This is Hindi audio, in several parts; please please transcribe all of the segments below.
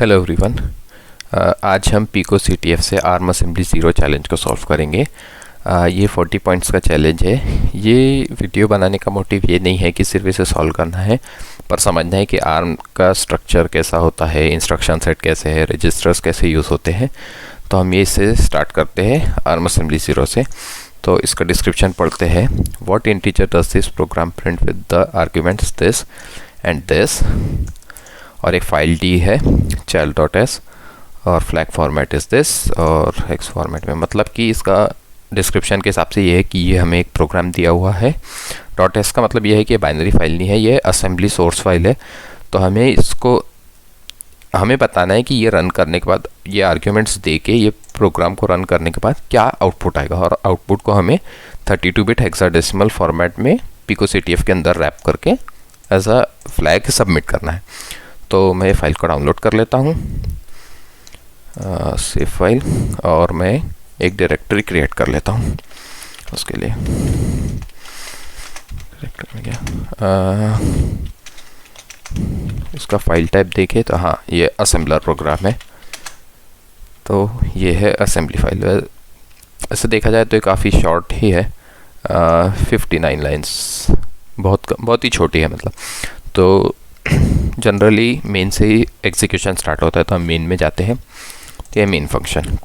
Hello everyone. आज हम पीको CTF से आर्म असेंबली ज़ीरो चैलेंज को सॉल्व करेंगे। ये 40 पॉइंट्स का चैलेंज है। ये वीडियो बनाने का मोटिव ये नहीं है कि सिर्फ इसे सॉल्व करना है, पर समझना है कि आर्म का स्ट्रक्चर कैसा होता है, इंस्ट्रक्शन सेट कैसे है, रजिस्टर्स कैसे यूज़ होते हैं। तो हम ये इससे स्टार्ट करते हैं आर्म असेंबली ज़ीरो से। तो इसका डिस्क्रिप्शन पढ़ते हैं। What integer does this program print with the arguments this and this, और एक फाइल डी है child.s, और फ्लैग फॉर्मेट इज़ दिस, और एक्स फॉर्मेट में। मतलब कि इसका डिस्क्रिप्शन के हिसाब से ये है कि ये हमें एक प्रोग्राम दिया हुआ है। .s का मतलब ये है कि बाइनरी फाइल नहीं है, ये असेंबली सोर्स फाइल है। तो हमें बताना है कि ये रन करने के बाद, ये आर्ग्यूमेंट्स दे के ये प्रोग्राम को रन करने के बाद क्या आउटपुट आएगा, और आउटपुट को हमें 32 बिट हेक्साडेसिमल फॉर्मेट में पीको CTF के अंदर रैप करके एज अ फ्लैग सबमिट करना है। तो मैं फाइल को डाउनलोड कर लेता हूँ, सेव फाइल, और मैं एक डायरेक्टरी क्रिएट कर लेता हूँ उसके लिए। इसका फाइल टाइप देखें तो हाँ, ये असेंबलर प्रोग्राम है। तो ये है असेंबली फाइल। ऐसे देखा जाए तो ये काफ़ी शॉर्ट ही है, 59 लाइन्स, बहुत ही छोटी है मतलब। तो जनरली मेन से ही एग्जीक्यूशन स्टार्ट होता है, तो हम मेन में जाते हैं। तो ये मेन फंक्शन।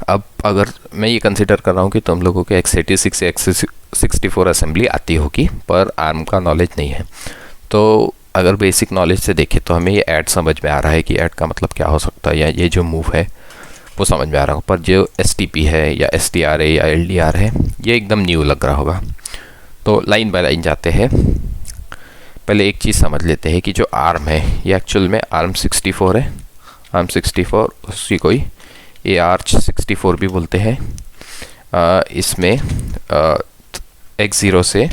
अब अगर मैं ये कंसिडर कर रहा हूँ कि तुम लोगों के x86 या x64 असेंबली आती होगी, पर आर्म का नॉलेज नहीं है। तो अगर बेसिक नॉलेज से देखें तो हमें ये ऐड समझ में आ रहा है कि ऐड का मतलब क्या हो सकता है, या ये जो मूव है वो समझ में आ रहा होगा। पर जो STP है या STR है या LDR है, ये एकदम न्यू लग रहा होगा। तो लाइन बाय लाइन जाते हैं। पहले एक चीज़ समझ लेते हैं कि जो आर्म है ये एक्चुअल में आर्म 64 है। आर्म 64 उसी को ही AR64 भी बोलते हैं। इसमें X0 से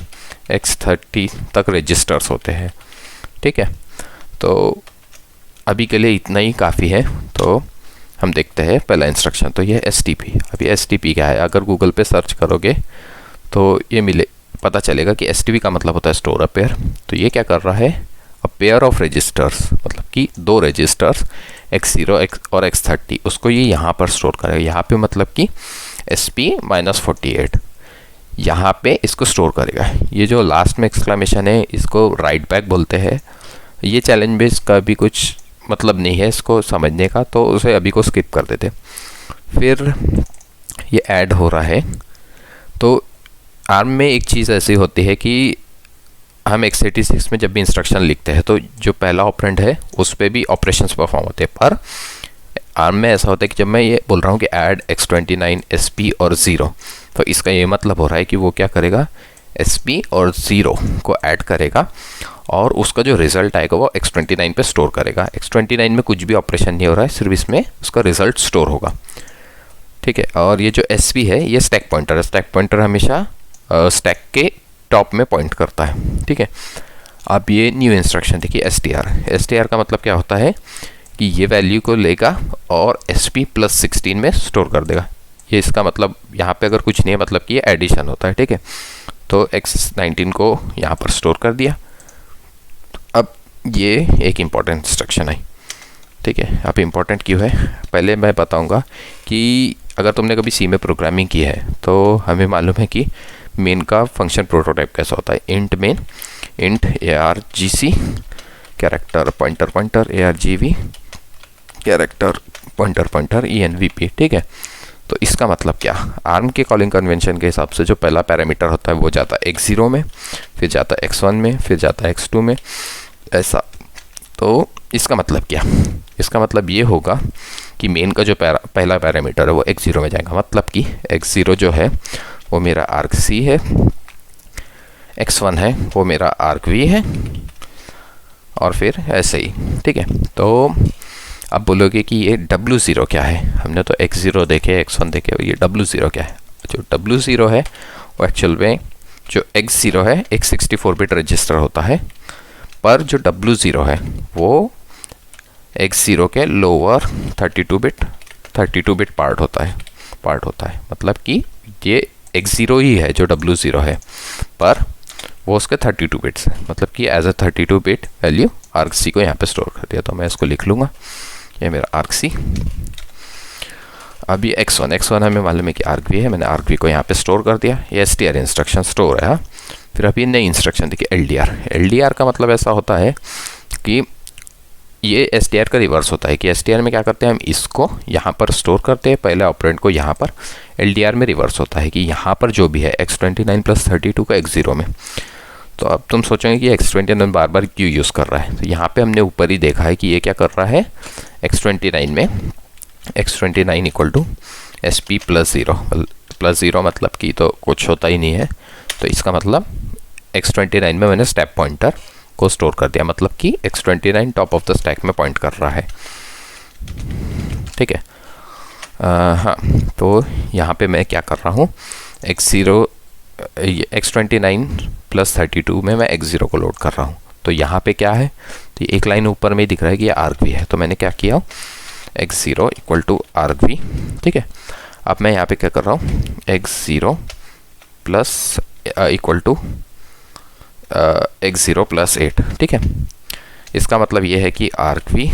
X30 तक रजिस्टर्स होते हैं, ठीक है। तो अभी के लिए इतना ही काफ़ी है। तो हम देखते हैं पहला इंस्ट्रक्शन। तो ये STP। अभी STP क्या है, अगर गूगल पे सर्च करोगे तो ये पता चलेगा कि STP का मतलब होता है स्टोर अ पेयर। तो ये क्या कर रहा है, अ पेयर ऑफ रजिस्टर्स, मतलब कि दो रजिस्टर्स X0 और X30, उसको ये यहाँ पर स्टोर करेगा। यहाँ पे मतलब कि SP-48 यहाँ पे इसको स्टोर करेगा। ये जो लास्ट में एक्सक्लेमेशन है, इसको राइट बैक बोलते हैं। ये चैलेंज बेस का भी कुछ मतलब नहीं है इसको समझने का, तो उसे अभी को स्किप कर देते। फिर ये ऐड हो रहा है। तो आर्म में एक चीज़ ऐसी होती है कि हम x86 में जब भी इंस्ट्रक्शन लिखते हैं तो जो पहला ऑपरेंड है उस पर भी ऑपरेशंस परफॉर्म होते हैं। पर आर्म में ऐसा होता है कि जब मैं ये बोल रहा हूँ कि ऐड X29 SP और 0, तो इसका ये मतलब हो रहा है कि वो क्या करेगा, SP और 0 को ऐड करेगा, और उसका जो रिज़ल्ट आएगा वो X29 पे स्टोर करेगा। X29 में कुछ भी ऑपरेशन नहीं हो रहा है, सिर्फ इसमें उसका रिज़ल्ट स्टोर होगा, ठीक है। और ये जो SP है ये स्टैक पॉइंटर है। स्टैक पॉइंटर हमेशा स्टैक के टॉप में पॉइंट करता है, ठीक है। अब ये न्यू इंस्ट्रक्शन देखिए, STR का मतलब क्या होता है कि ये वैल्यू को लेगा और SP+16 में स्टोर कर देगा। ये इसका मतलब यहाँ पे अगर कुछ नहीं है, मतलब कि ये एडिशन होता है, ठीक है। तो X19 को यहाँ पर स्टोर कर दिया। अब ये एक इम्पॉर्टेंट इंस्ट्रक्शन है, ठीक है। अब इम्पॉर्टेंट क्यों है, पहले मैं बताऊँगा कि अगर तुमने कभी C में प्रोग्रामिंग की है तो हमें मालूम है कि मेन का फंक्शन प्रोटोटाइप कैसा होता है। Int main, int argc, character pointer argv, character pointer envp, ठीक है। तो इसका मतलब क्या, आर्म के कॉलिंग कन्वेंशन के हिसाब से जो पहला पैरामीटर होता है वो जाता है X0 में, फिर जाता है X1 में, फिर जाता है X2 में, ऐसा। तो इसका मतलब क्या, इसका मतलब ये होगा कि मेन का जो पहला पैरामीटर है वो X0 में जाएगा। मतलब कि X0 जो है वो मेरा argc है, X1 है वो मेरा argv है, और फिर ऐसे ही, ठीक है। तो अब बोलोगे कि ये W0 क्या है, हमने तो X0 देखे, X1 देखे, ये W0 क्या है। जो W0 है वो एक्चुअल में जो X0 है एक 64 बिट रजिस्टर होता है, पर जो W0 है वो X0 के लोअर 32 बिट पार्ट होता है। मतलब कि ये X0 ही है जो W0 है, पर वो उसके 32 बिट्स है, मतलब कि as a 32 bit value argc को यहाँ पे स्टोर कर दिया। तो मैं इसको लिख लूँगा, ये मेरा argc। अब ये x1 हमें मालूम है कि argv है, मैंने argv को यहाँ पे स्टोर कर दिया। ये str इंस्ट्रक्शन स्टोर है। हाँ, फिर अभी नई इंस्ट्रक्शन देखिए LDR का मतलब ऐसा होता है कि ये STR का रिवर्स होता है कि STR में क्या करते हैं, हम इसको यहाँ पर स्टोर करते हैं, पहले ऑपरेंड को यहाँ पर। LDR में रिवर्स होता है कि यहाँ पर जो भी है x29 + 32 का x0 में। तो अब तुम सोचोगे कि x29 बार बार क्यों यूज़ कर रहा है, तो यहाँ पे हमने ऊपर ही देखा है कि ये क्या कर रहा है, x29 में x29 = SP +0 मतलब कि तो कुछ होता ही नहीं है। तो इसका मतलब x29 में मैंने स्टैक पॉइंटर को स्टोर कर दिया, मतलब कि x29 top of the stack में पॉइंट कर रहा है। ठीक है। हाँ, तो यहाँ पे मैं क्या कर रहा हूँ, x29 + 32 में मैं x0 को लोड कर रहा हूँ। तो यहाँ पे क्या है, तो एक लाइन ऊपर में दिख रहा है कि ये argv है। तो मैंने क्या किया, x0 = argv। ठीक है। अब मैं यहाँ पे क्या कर रहा हूँ, x0 x0 + 8। ठीक है। इसका मतलब ये है कि argv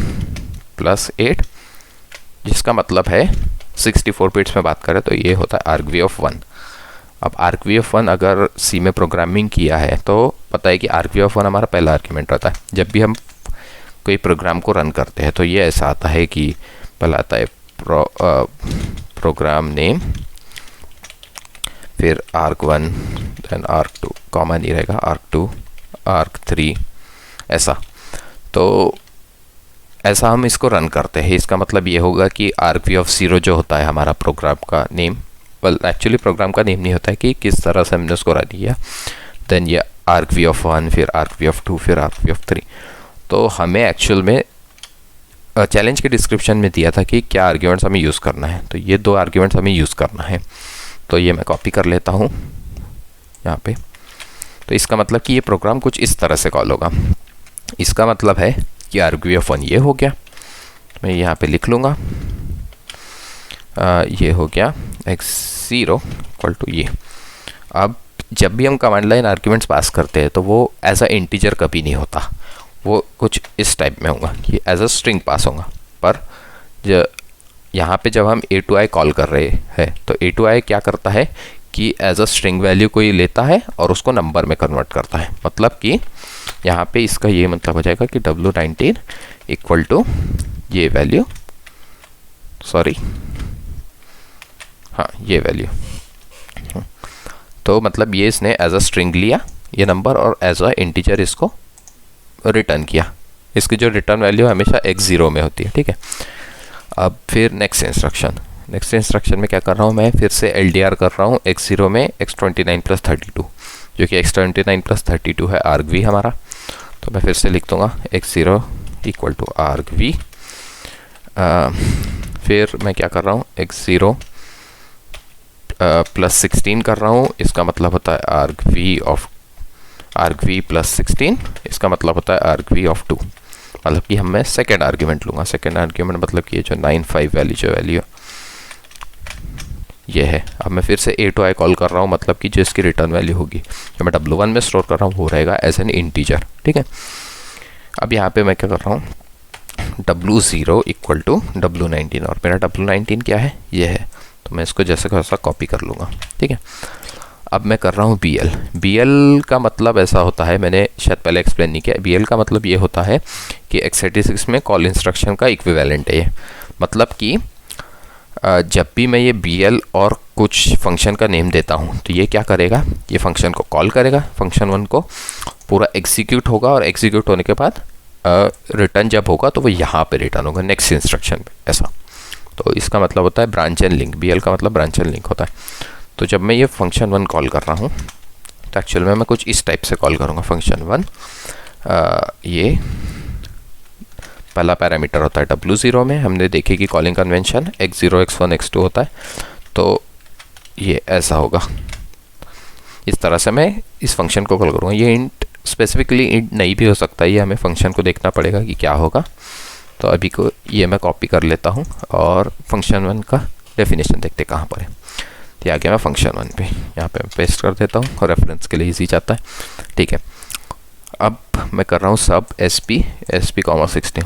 + 8, जिसका मतलब है 64 बिट्स में बात करें तो ये होता है argv of 1। अब argv of 1 अगर C में प्रोग्रामिंग किया है तो पता है कि argv of 1 हमारा पहला आर्ग्यूमेंट रहता है। जब भी हम कोई प्रोग्राम को रन करते हैं तो ये ऐसा आता है कि पहला आता है प्रोग्राम नेम, फिर arg1, देन arg2, कॉमा नहीं रहेगा, arg2, arg3, ऐसा। तो ऐसा हम इसको रन करते हैं। इसका मतलब ये होगा कि argv of 0 जो होता है हमारा प्रोग्राम का नेम, एक्चुअली प्रोग्राम का नेम नहीं होता है कि किस तरह से हमने उसको रन किया। देन ये argv of 1, फिर argv of 2, फिर argv of 3। तो हमें एक्चुअल में चैलेंज के डिस्क्रिप्शन में दिया था कि क्या आर्ग्यूमेंट्स हमें यूज़ करना है, तो ये 2 आर्ग्यूमेंट्स हमें यूज़ करना है। तो ये मैं कॉपी कर लेता हूँ यहाँ पे। तो इसका मतलब कि ये प्रोग्राम कुछ इस तरह से कॉल होगा। इसका मतलब है कि argv of 1 ये हो गया, मैं यहाँ पे लिख लूँगा, ये हो गया x0 = ये। अब जब भी हम कमांड लाइन आर्ग्यूमेंट्स पास करते हैं तो वो एज अ इंटीजर कभी नहीं होता, वो कुछ इस टाइप में होगा कि एज अ स्ट्रिंग पास होगा। पर यहाँ पे जब हम a to i कॉल कर रहे हैं तो a to i क्या करता है कि एज अ स्ट्रिंग वैल्यू को ये लेता है और उसको नंबर में कन्वर्ट करता है। मतलब कि यहाँ पे इसका ये मतलब हो जाएगा कि w19 = ये वैल्यू, सॉरी हाँ ये वैल्यू। तो मतलब ये इसने एज अ स्ट्रिंग लिया ये नंबर और एज अ इंटीजर इसको रिटर्न किया। इसकी जो रिटर्न वैल्यू हमेशा x0 में होती है। ठीक है। अब फिर नेक्स्ट इंस्ट्रक्शन में क्या कर रहा हूँ, मैं फिर से LDR कर रहा हूँ x0 में x29 + 32, जो कि x29 + 32 है argv हमारा। तो मैं फिर से लिख दूँगा x0 = argv। फिर मैं क्या कर रहा हूँ, x0 + 16 कर रहा हूँ। इसका मतलब होता है argv + 16, इसका मतलब होता है argv of 2। मतलब कि हम मैं सेकेंड आर्ग्यूमेंट लूँगा। सेकेंड आर्ग्यूमेंट मतलब कि ये जो 95 वैल्यू जो वैल्यू ये है। अब मैं फिर से a to i कॉल कर रहा हूँ, मतलब कि जो इसकी रिटर्न वैल्यू होगी जो मैं w1 में स्टोर कर रहा हूँ वो रहेगा एज एन इंटीजर। ठीक है। अब यहाँ पे मैं क्या कर रहा हूँ, w0 = w19, और मेरा w19 क्या है, ये है। तो मैं इसको जैसे वैसा कॉपी कर लूँगा। ठीक है। अब मैं कर रहा हूँ BL का मतलब ऐसा होता है, मैंने शायद पहले एक्सप्लेन नहीं किया। BL का मतलब ये होता है कि x86 में कॉल इंस्ट्रक्शन का इक्विवेलेंट है ये। मतलब कि जब भी मैं ये BL और कुछ फंक्शन का नेम देता हूँ तो ये क्या करेगा, ये फंक्शन को कॉल करेगा, फंक्शन 1 को पूरा एग्जीक्यूट होगा और एग्जीक्यूट होने के बाद रिटर्न जब होगा तो वो यहाँ पे रिटर्न होगा नेक्स्ट इंस्ट्रक्शन पे, ऐसा। तो इसका मतलब होता है ब्रांच एंड लिंक। BL का मतलब ब्रांच एंड लिंक होता है। तो जब मैं ये फंक्शन 1 कॉल कर रहा हूँ तो एक्चुअल में मैं कुछ इस टाइप से कॉल करूँगा फंक्शन 1। ये पहला पैरामीटर होता है w0 में, हमने देखे कि calling convention x0 x1 x2 होता है। तो ये ऐसा होगा, इस तरह से मैं इस फंक्शन को कॉल करूँगा। ये इंट स्पेसिफिकली इंट नहीं भी हो सकता, ये हमें फंक्शन को देखना पड़ेगा कि क्या होगा। तो अभी को ये मैं कॉपी कर लेता हूँ और फंक्शन 1 का डेफिनेशन देखते कहाँ पर है। ये आ गया मैं फंक्शन 1 पे, यहाँ पे मैं पेस्ट कर देता हूँ और रेफरेंस के लिए इजी जाता है। ठीक है, अब मैं कर रहा हूँ सब SP कॉमा 16।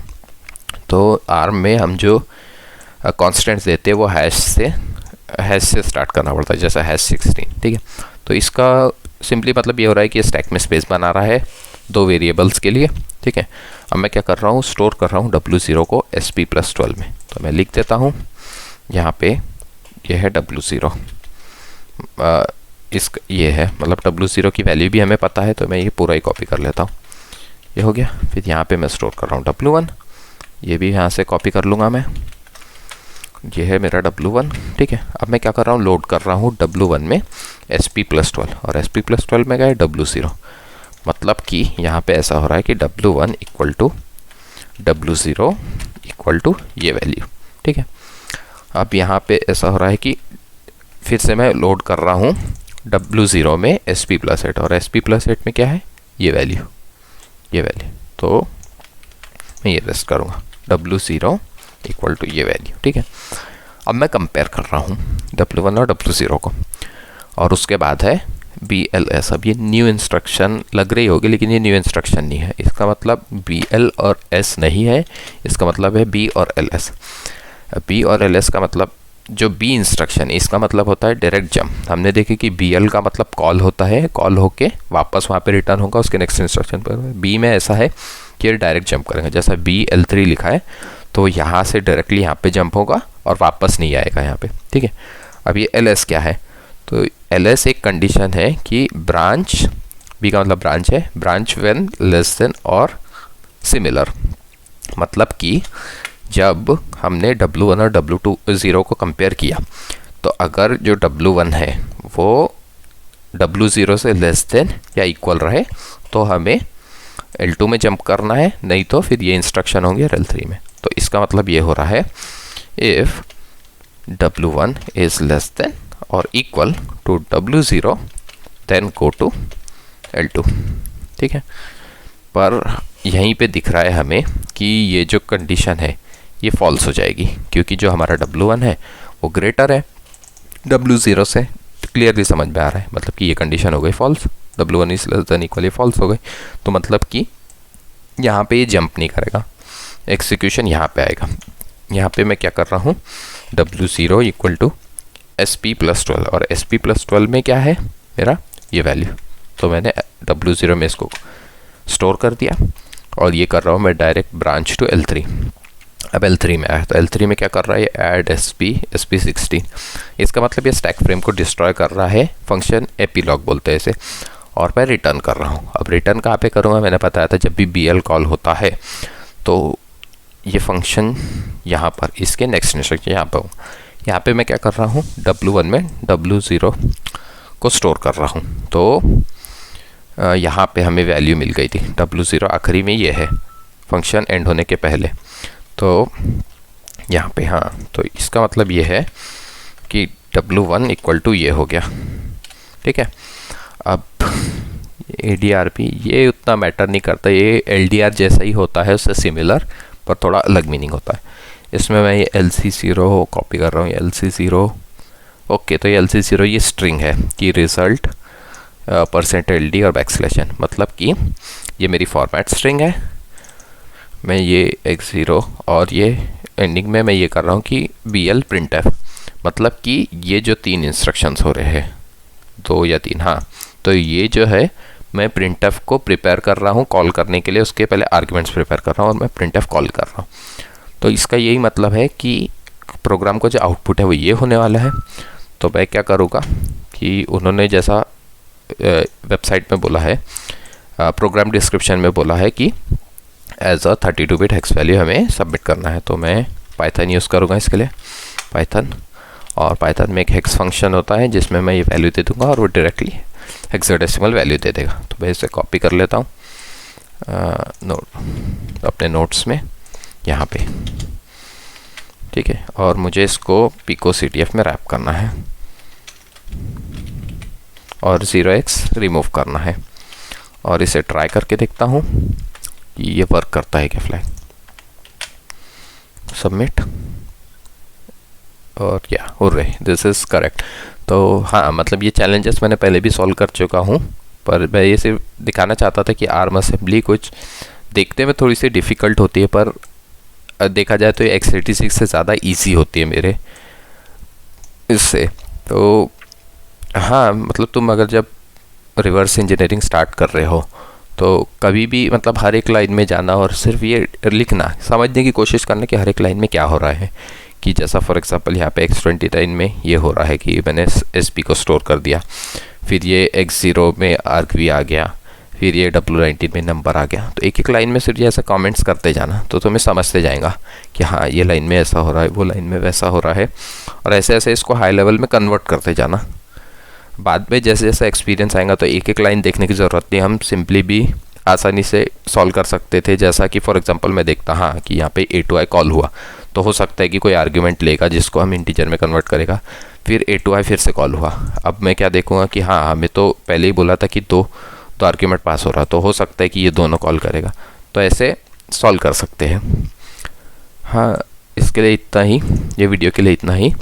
तो आर्म में हम जो कॉन्स्टेंट्स देते हैं वो हैश से स्टार्ट करना पड़ता है, जैसा #16। ठीक है, तो इसका सिंपली मतलब ये हो रहा है कि स्टैक में स्पेस बना रहा है 2 वेरिएबल्स के लिए। ठीक है, अब मैं क्या कर रहा हूँ, स्टोर कर रहा हूँ W0 को SP+12 में। तो मैं लिख देता हूँ यहाँ पे, ये है W0, ये है मतलब W0 की वैल्यू भी हमें पता है, तो मैं ये पूरा ही कॉपी कर लेता हूँ। ये हो गया। फिर यहाँ पे मैं स्टोर कर रहा हूँ W1, ये भी यहाँ से कॉपी कर लूँगा मैं, ये है मेरा W1। ठीक है, अब मैं क्या कर रहा हूँ, लोड कर रहा हूँ W1 में SP+12, और SP+12 में क्या है, W0। मतलब कि यहाँ पे ऐसा हो रहा है कि W1 equal to W0 equal to ये वैल्यू। ठीक है, अब यहाँ पे ऐसा हो रहा है कि फिर से मैं लोड कर रहा हूँ W0 में SP+8, और SP+8 में क्या है, ये वैल्यू। तो मैं ये रेस्ट करूँगा W0 इक्वल टू ये वैल्यू। ठीक है, अब मैं कंपेयर कर रहा हूँ W1 और W0 को, और उसके बाद है BLS। अब ये न्यू इंस्ट्रक्शन लग रही होगी, लेकिन ये न्यू इंस्ट्रक्शन नहीं है। इसका मतलब BL और S नहीं है, इसका मतलब है B और LS। B और LS का मतलब, जो B इंस्ट्रक्शन है इसका मतलब होता है डायरेक्ट जंप। हमने देखी कि BL का मतलब कॉल होता है, कॉल होके वापस वहाँ पे रिटर्न होगा उसके नेक्स्ट इंस्ट्रक्शन पर। B में ऐसा है कि ये डायरेक्ट जंप करेंगे, जैसा BL3 लिखा है तो यहाँ से डायरेक्टली यहाँ पे जंप होगा और वापस नहीं आएगा यहाँ पे। ठीक है, अब ये LS क्या है, तो LS एक कंडीशन है कि ब्रांच, B का मतलब ब्रांच है, ब्रांच व्हेन लेस देन और सिमिलर। मतलब कि जब हमने W1 और W0 को कंपेयर किया, तो अगर जो W1 है वो W0 से लेस देन या इक्वल रहे तो हमें L2 में जंप करना है, नहीं तो फिर ये इंस्ट्रक्शन होंगे L3 में। तो इसका मतलब ये हो रहा है, if W1 is less than और equal to W0 then go to L2। ठीक है, पर यहीं पे दिख रहा है हमें कि ये जो कंडीशन है ये फॉल्स हो जाएगी, क्योंकि जो हमारा W1 है वो ग्रेटर है W0 से। क्लियरली समझ में आ रहा है, मतलब कि ये कंडीशन हो गई false, W1 is less than equally false हो गई। तो मतलब कि यहाँ पे ये जंप नहीं करेगा, एग्जीक्यूशन यहाँ पे आएगा। यहाँ पे मैं क्या कर रहा हूँ, W0 इक्वल टू SP+12, और SP+12 में क्या है मेरा, ये वैल्यू। तो मैंने W0 में इसको स्टोर कर दिया, और ये कर रहा हूँ मैं डायरेक्ट ब्रांच टू L3। अब L3 में आया, तो L3 में क्या कर रहा है, ऐड SP16। इसका मतलब ये स्टैक फ्रेम को डिस्ट्रॉय कर रहा है, फंक्शन एपीलॉग बोलते हैं इसे, और मैं रिटर्न कर रहा हूँ। अब रिटर्न कहाँ पे करूँगा, मैंने बताया था जब भी BL कॉल होता है तो ये फंक्शन यहाँ पर, इसके नेक्स्ट इंस्ट्रक्शन यहाँ पे मैं क्या कर रहा हूँ, W1 में W0 को स्टोर कर रहा हूँ। तो यहाँ पे हमें वैल्यू मिल गई थी, W0 आखिरी में ये है फंक्शन एंड होने के पहले। तो यहाँ पे हाँ, तो इसका मतलब ये है कि W1 इक्वल टू ये हो गया। ठीक है, अब ADRP ये उतना मैटर नहीं करता, ये LDR जैसा ही होता है, उससे सिमिलर, पर थोड़ा अलग मीनिंग होता है। इसमें मैं ये LC0 कॉपी कर रहा हूँ, LC0। ओके, तो ये LC0 ये स्ट्रिंग है कि रिजल्ट %LD और बैकस्लैश n, मतलब कि ये मेरी फॉर्मेट स्ट्रिंग है। मैं ये X0 और ये एंडिंग में मैं ये कर रहा हूँ कि BL printf, मतलब कि ये जो 3 इंस्ट्रक्शंस हो रहे हैं, 2 या 3, हाँ, तो ये जो है मैं printf को प्रिपेयर कर रहा हूँ कॉल करने के लिए, उसके पहले आर्ग्यूमेंट्स प्रिपेयर कर रहा हूँ और मैं printf कॉल कर रहा हूँ। तो इसका यही मतलब है कि प्रोग्राम को जो आउटपुट है वो ये होने वाला है। तो मैं क्या करूँगा कि उन्होंने जैसा वेबसाइट में बोला है, प्रोग्राम डिस्क्रिप्शन में बोला है कि as a 32 bit hex value हमें सबमिट करना है। तो मैं पाइथन यूज़ करूँगा इसके लिए, पाइथन, और पाइथन में एक हेक्स फंक्शन होता है जिसमें मैं ये वैल्यू दे दूँगा और वो डायरेक्टली हेक्साडेसिमल वैल्यू दे देगा। तो मैं इसे कॉपी कर लेता हूँ अपने नोट्स में यहाँ पे। ठीक है, और मुझे इसको picoctf में रैप करना है और 0x रिमूव करना है, और इसे ट्राई करके देखता हूँ कि ये वर्क करता है क्या फ्लैग। सबमिट, और या हुर्रे, दिस इज़ करेक्ट। तो हाँ, मतलब ये चैलेंजेस मैंने पहले भी सॉल्व कर चुका हूँ, पर मैं ये सिर्फ दिखाना चाहता था कि आर्म असेंबली कुछ देखने में थोड़ी सी डिफ़िकल्ट होती है, पर देखा जाए तो ये x86 से ज़्यादा इजी होती है मेरे इससे। तो हाँ, मतलब तुम अगर जब रिवर्स इंजीनियरिंग स्टार्ट कर रहे हो तो कभी भी मतलब हर एक लाइन में जाना और सिर्फ ये लिखना, समझने की कोशिश करना कि हर एक लाइन में क्या हो रहा है। कि जैसा फॉर एग्जांपल यहाँ पे x29 में ये हो रहा है कि मैंने SP को स्टोर कर दिया, फिर ये x0 में argv आ गया, फिर ये W19 में नंबर आ गया। तो एक एक लाइन में सिर्फ ये ऐसा कमेंट्स करते जाना तो तुम्हें समझते जाएगा कि हाँ, ये लाइन में ऐसा हो रहा है, वो लाइन में वैसा हो रहा है, और ऐसे ऐसे इसको हाई लेवल में कन्वर्ट करते जाना। बाद में जैसे जैसा एक्सपीरियंस आएगा तो एक एक लाइन देखने की ज़रूरत नहीं, हम सिंपली भी आसानी से सॉल्व कर सकते थे। जैसा कि फॉर एग्जांपल मैं देखता हाँ कि यहाँ पे A2i कॉल हुआ, तो हो सकता है कि कोई आर्ग्यूमेंट लेगा जिसको हम इंटीजर में कन्वर्ट करेगा, फिर A2i फिर से कॉल हुआ। अब मैं क्या देखूँगा कि हाँ, हमें तो पहले ही बोला था कि दो आर्ग्यूमेंट पास हो रहा, तो हो सकता है कि ये दोनों कॉल करेगा। तो ऐसे सॉल्व कर सकते हैं। हाँ, इसके लिए इतना ही, ये वीडियो के लिए इतना ही।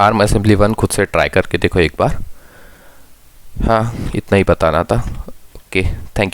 आर्म असेंबली 1 खुद से ट्राई करके देखो एक बार। हाँ, इतना ही बताना था। Okay, thank you.